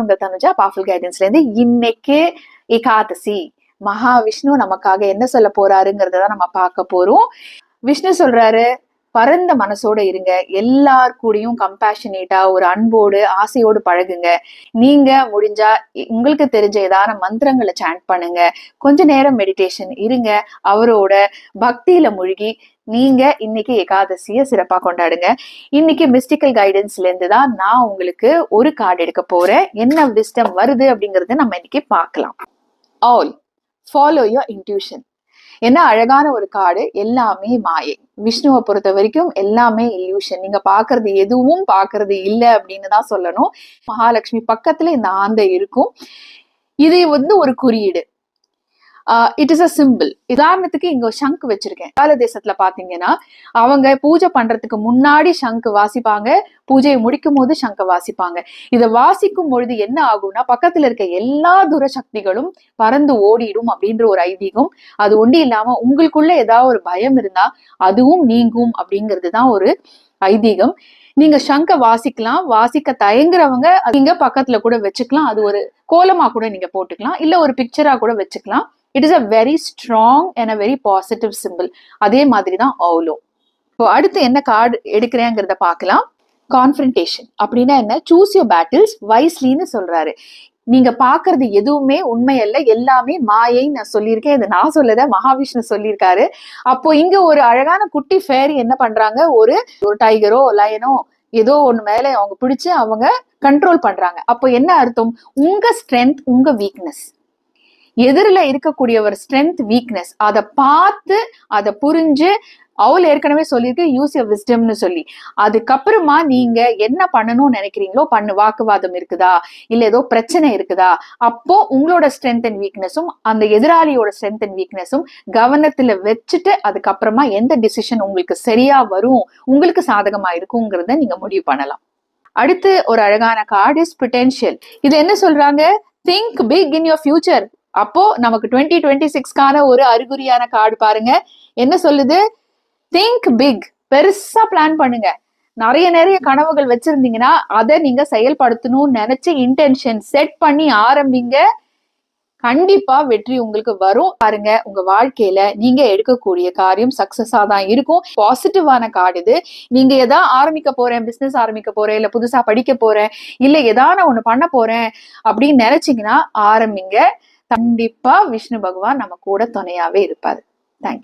உங்கள் தனுஜா பவர்ஃபுல் கைடன்ஸ்ல இருந்து இன்னைக்கு ஏகாதசி மகாவிஷ்ணு நமக்காக என்ன சொல்ல போறாருங்கிறத நம்ம பார்க்க போறோம். விஷ்ணு சொல்றாரு, பரந்த மனசோட இருங்க, எல்லார் கூடயும் கம்பேஷனேட்டா ஒரு அன்போடு ஆசையோடு பழகுங்க. நீங்க முடிஞ்சா உங்களுக்கு தெரிஞ்ச ஏதான மந்திரங்களை சாண்ட் பண்ணுங்க, கொஞ்ச நேரம் மெடிடேஷன் இருங்க, அவரோட பக்தியில மூழ்கி நீங்க இன்னைக்கு ஏகாதசிய சிறப்பா கொண்டாடுங்க. இன்னைக்கு மிஸ்டிக்கல் கைடன்ஸ்ல இருந்து தான் நான் உங்களுக்கு ஒரு கார்டு எடுக்க போறேன். என்ன விஸ்டம் வருது அப்படிங்கறத நம்ம இன்னைக்கு பார்க்கலாம். All follow your intuition. என்ன அழகான ஒரு கார்டு. எல்லாமே மாயை. விஷ்ணுவை பொறுத்த வரைக்கும் எல்லாமே இல்யூஷன். நீங்க பாக்குறது எதுவும் பாக்குறது இல்லை அப்படின்னு தான் சொல்லணும். மகாலட்சுமி பக்கத்துல இந்த ஆந்தை இருக்கும். இது ஒரு குறியீடு. It is a simple. உதாரணத்துக்கு இங்க சங்கு வச்சிருக்கேன். கால தேசத்துல பாத்தீங்கன்னா அவங்க பூஜை பண்றதுக்கு முன்னாடி சங்கு வாசிப்பாங்க, பூஜையை முடிக்கும் போது சங்க வாசிப்பாங்க. இதை வாசிக்கும் பொழுது என்ன ஆகும்னா பக்கத்துல இருக்க எல்லா துர சக்திகளும் பறந்து ஓடிடும் அப்படின்ற ஒரு ஐதீகம். அது ஒண்டி இல்லாம உங்களுக்குள்ள ஏதாவது ஒரு பயம் இருந்தா அதுவும் நீங்கும் அப்படிங்கிறது தான் ஒரு ஐதீகம். நீங்க சங்க வாசிக்கலாம். வாசிக்க தயங்குறவங்க நீங்க பக்கத்துல கூட வச்சுக்கலாம். அது ஒரு கோலமா கூட நீங்க போட்டுக்கலாம், இல்ல ஒரு பிக்சரா கூட வச்சுக்கலாம். It is a very strong and a very positive simple. அதே மாதிரிதான் ஆலோ. இப்போ அடுத்து என்ன கார்டு எடுக்கிறேங்கிறத பார்க்கலாம். கான்ஃபரன்டேஷன் அப்படின்னா என்ன? சூஸ் யுவர் பேட்டில்ஸ் வைஸ்லின்னு சொல்றாரு. நீங்க பாக்குறது எதுவுமே உண்மை அல்ல, எல்லாமே மாயைன்னு நான் சொல்லியிருக்கேன். இது நான் சொல்லத, மகாவிஷ்ணு சொல்லியிருக்காரு. அப்போ இங்க ஒரு அழகான குட்டி ஃபேரி என்ன பண்றாங்க, ஒரு டைகரோ லயனோ ஏதோ ஒண்ணு மேல அவங்க பிடிச்சு அவங்க கண்ட்ரோல் பண்றாங்க. அப்போ என்ன அர்த்தம்? உங்க ஸ்ட்ரென்த், உங்க வீக்னஸ், எதிரில இருக்கக்கூடிய ஒரு ஸ்ட்ரென்த் வீக்னஸ் அதை பார்த்து அதை புரிஞ்சு, அவள் ஏற்கனவே சொல்லியிருக்கு யூஸ் யுவர் விஸ்டம்னு சொல்லி, அதுக்கப்புறமா நீங்க என்ன பண்ணணும்னு நினைக்கிறீங்களோ பண்ணு. வாக்குவாதம் இருக்குதா, இல்ல ஏதோ பிரச்சனை இருக்குதா, அப்போ உங்களோட ஸ்ட்ரென்த் அண்ட் வீக்னஸும் அந்த எதிராளியோட ஸ்ட்ரென்த் அண்ட் வீக்னஸும் கவனத்துல வச்சுட்டு அதுக்கப்புறமா எந்த டிசிஷன் உங்களுக்கு சரியா வரும், உங்களுக்கு சாதகமா இருக்குங்கிறத நீங்க முடிவு பண்ணலாம். அடுத்து ஒரு அழகான கார்டு இஸ் பொட்டென்ஷியல். இது என்ன சொல்றாங்க? Think big in your future. அப்போ நமக்கு 2026க்கான ஒரு அறிகுறியான கார்டு பாருங்க. என்ன சொல்லுது? Think big. பெருசா பிளான் பண்ணுங்க. நிறைய கனவுகள் வச்சிருந்தீங்கன்னா அதை நீங்க செயல்படுத்தணும்னு நினைச்சு இன்டென்ஷன் செட் பண்ணி ஆரம்பிங்க. கண்டிப்பா வெற்றி உங்களுக்கு வரும். பாருங்க, உங்க வாழ்க்கையில நீங்க எடுக்கக்கூடிய காரியம் சக்சஸா தான் இருக்கும். பாசிட்டிவான கார்டு இது. நீங்க எதா ஆரம்பிக்க போறேன், பிசினஸ் ஆரம்பிக்க போறேன், இல்ல புதுசா படிக்க போறேன், இல்ல ஏதான ஒண்ணு பண்ண போறேன் அப்படின்னு நினைச்சீங்கன்னா ஆரம்பிங்க. கண்டிப்பா விஷ்ணு பகவான் நம்ம கூட துணையாவே இருப்பாரு. தேங்க்யூ.